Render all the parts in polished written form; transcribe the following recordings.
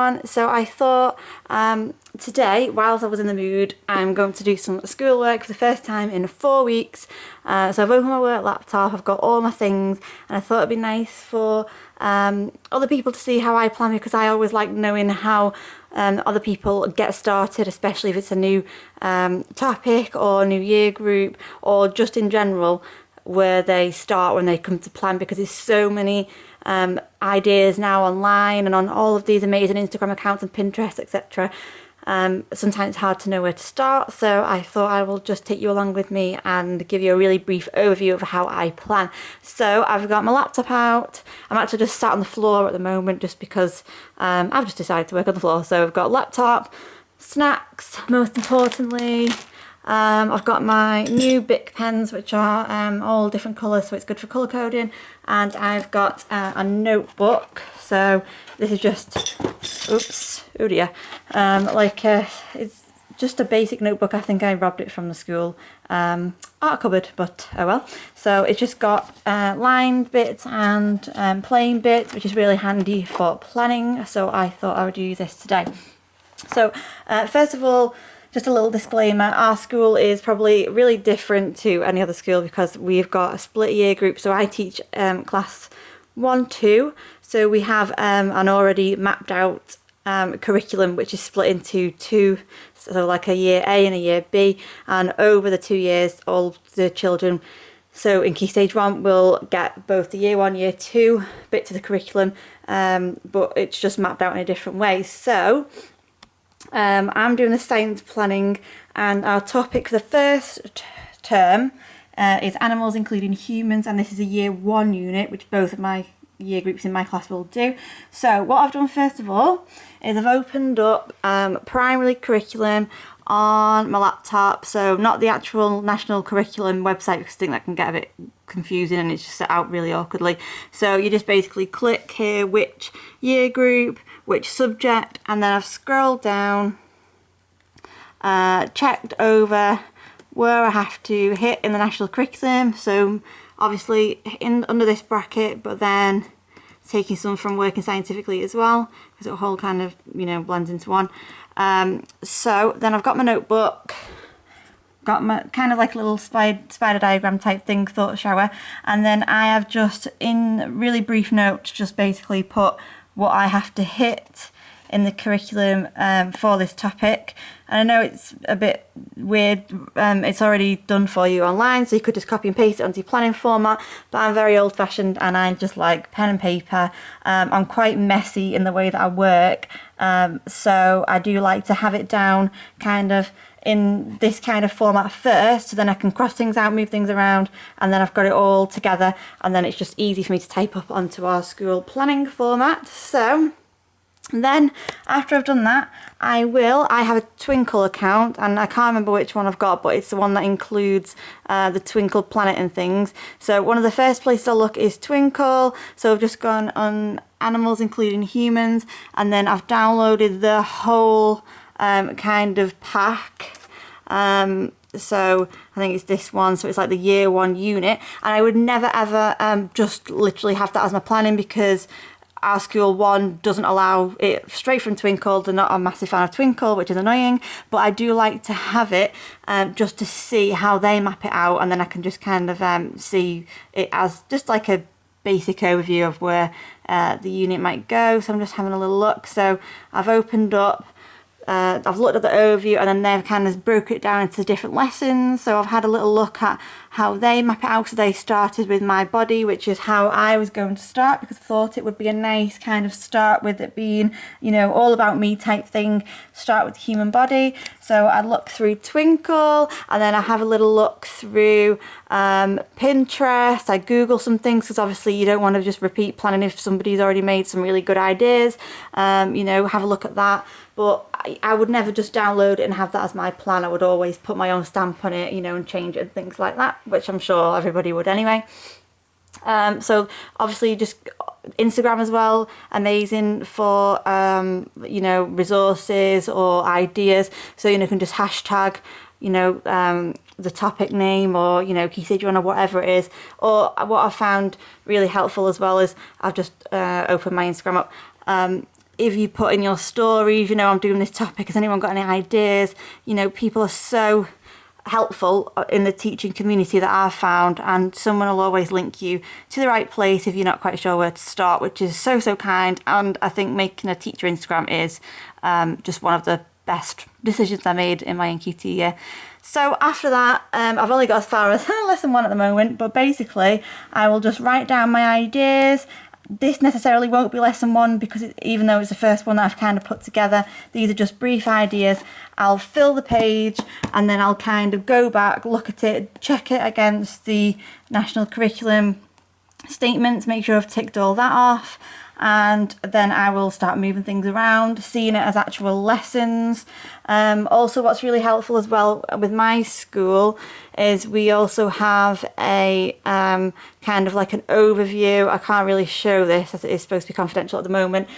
everyone. So I thought today, whilst I was in the mood, I'm going to do some schoolwork for the first time in 4 weeks. So I've opened my work laptop, I've got all my things, and I thought it'd be nice for other people to see how I plan, because I always like knowing how other people get started, especially if it's a new topic or new year group, or just in general where they start when they come to plan, because there's so many ideas now online and on all of these amazing Instagram accounts and Pinterest, etc. Sometimes it's hard to know where to start, so I thought I will just take you along with me and give you a really brief overview of how I plan. So I've got my laptop out. I'm actually just sat on the floor at the moment just because I've just decided to work on the floor. So I've got laptop, snacks, most importantly. I've got my new Bic pens, which are all different colours, so it's good for colour coding, and I've got a notebook. So this is just, oops, oh dear, it's just a basic notebook. I think I robbed it from the school art cupboard, but oh well. So it's just got lined bits and plain bits, which is really handy for planning, so I thought I would use this today. So first of all, just a little disclaimer, our school is probably really different to any other school because we've got a split year group. So I teach class 1-2, so we have an already mapped out curriculum which is split into two, so like a year A and a year B, and over the 2 years all the children, so in Key Stage 1 will get both the year 1, year 2 bits of the curriculum, but it's just mapped out in a different way. So I'm doing the science planning, and our topic for the first term is animals including humans, and this is a year 1 unit which both of my year groups in my class will do. So what I've done first of all is I've opened up primary curriculum on my laptop, so not the actual national curriculum website because I think that can get a bit confusing and it's just set out really awkwardly. So you just basically click here which year group, which subject, and then I've scrolled down, checked over where I have to hit in the national curriculum, so obviously under this bracket, but then taking some from working scientifically as well, because it all kind of, you know, blends into one. So then I've got my notebook, got my kind of like a little spider diagram type thing, thought shower, and then I have just in really brief notes just basically put what I have to hit in the curriculum for this topic. And I know it's a bit weird, it's already done for you online, so you could just copy and paste it onto your planning format, but I'm very old fashioned and I just like pen and paper. I'm quite messy in the way that I work, so I do like to have it down kind of in this kind of format first, so then I can cross things out, move things around, and then I've got it all together, and then it's just easy for me to type up onto our school planning format. So then after I've done that, I have a Twinkle account, and I can't remember which one I've got, but it's the one that includes the Twinkle planet and things. So one of the first places I look is Twinkle, so I've just gone on animals including humans, and then I've downloaded the whole kind of pack. So I think it's this one, so it's like the year 1 unit, and I would never ever just literally have that as my planning, because our school one doesn't allow it straight from Twinkle. They're not a massive fan of Twinkle, which is annoying, but I do like to have it just to see how they map it out, and then I can just kind of see it as just like a basic overview of where the unit might go. So I'm just having a little look. So I've opened up, I've looked at the overview, and then they've kind of broke it down into different lessons. So I've had a little look at how they map it out. So they started with my body, which is how I was going to start, because I thought it would be a nice kind of start with it being, you know, all about me type thing. Start with the human body. So I look through Twinkle, and then I have a little look through Pinterest. I Google some things, because obviously you don't want to just repeat planning if somebody's already made some really good ideas. You know, have a look at that. But I would never just download it and have that as my plan. I would always put my own stamp on it, you know, and change it and things like that, which I'm sure everybody would anyway. So obviously just Instagram as well, amazing for you know, resources or ideas. So, you know, you can just hashtag, you know, the topic name, or, you know, Key Stage 1 or whatever it is. Or what I found really helpful as well is I've just opened my Instagram up. if you put in your stories, you know, I'm doing this topic, has anyone got any ideas? You know, people are so helpful in the teaching community that I've found, and someone will always link you to the right place if you're not quite sure where to start, which is so kind. And I think making a teacher Instagram is just one of the best decisions I made in my NQT year. So after that, I've only got as far as lesson 1 at the moment, but basically I will just write down my ideas. This necessarily won't be lesson 1 because even though it's the first one that I've kind of put together, these are just brief ideas. I'll fill the page and then I'll kind of go back, look at it, check it against the national curriculum statements, make sure I've ticked all that off, and then I will start moving things around, seeing it as actual lessons. Also, what's really helpful as well with my school is we also have a kind of like an overview. I can't really show this as it is supposed to be confidential at the moment.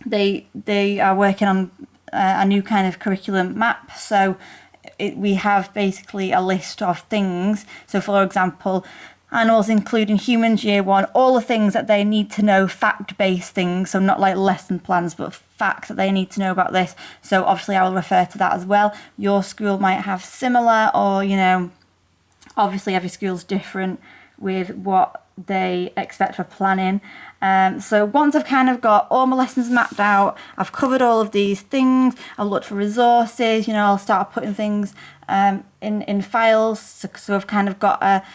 They are working on a new kind of curriculum map, so we have basically a list of things. So for example, animals including humans year 1, all the things that they need to know, fact-based things, so not like lesson plans but facts that they need to know about this. So obviously I will refer to that as well. Your school might have similar, or you know, obviously every school's different with what they expect for planning. So once I've kind of got all my lessons mapped out, I've covered all of these things, I'll look for resources, you know, I'll start putting things in files, so I've kind of got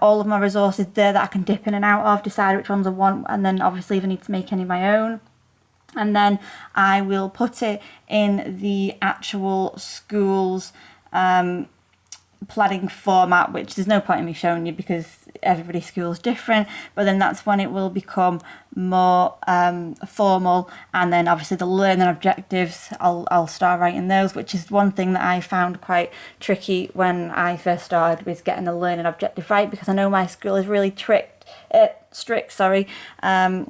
all of my resources there that I can dip in and out of, decide which ones I want, and then obviously if I need to make any of my own. And then I will put it in the actual school's planning format, which there's no point in me showing you because everybody's school is different, but then that's when it will become more formal. And then obviously the learning objectives, I'll start writing those, which is one thing that I found quite tricky when I first started, was getting the learning objective right, because I know my school is really strict, and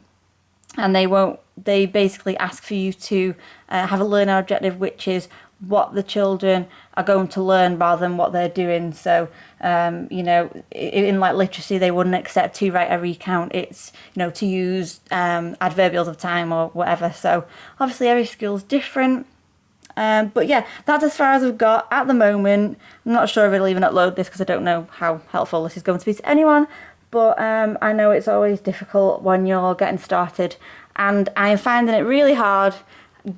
they basically ask for you to have a learning objective which is what the children are going to learn rather than what they're doing. So you know, in like literacy they wouldn't accept to write a recount, it's, you know, to use adverbials of time or whatever. So obviously every school's different, but yeah, that's as far as I've got at the moment. I'm not sure if I'll even upload this because I don't know how helpful this is going to be to anyone, but I know it's always difficult when you're getting started, and I'm finding it really hard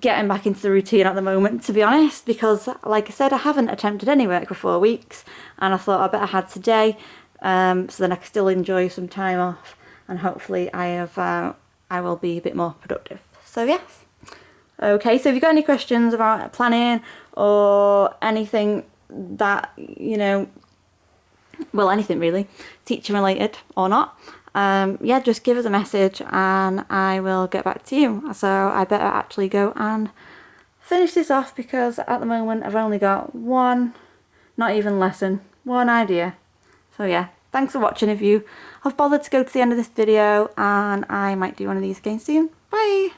getting back into the routine at the moment, to be honest, because like I said, I haven't attempted any work for 4 weeks, and I thought I better had today, so then I can still enjoy some time off, and hopefully I will be a bit more productive. So yes. Okay, so if you've got any questions about planning or anything that, you know, well, anything really, teaching related or not, yeah, just give us a message and I will get back to you. So I better actually go and finish this off, because at the moment I've only got one, not even lesson, one idea. So yeah, thanks for watching if you have bothered to go to the end of this video, and I might do one of these again soon. Bye!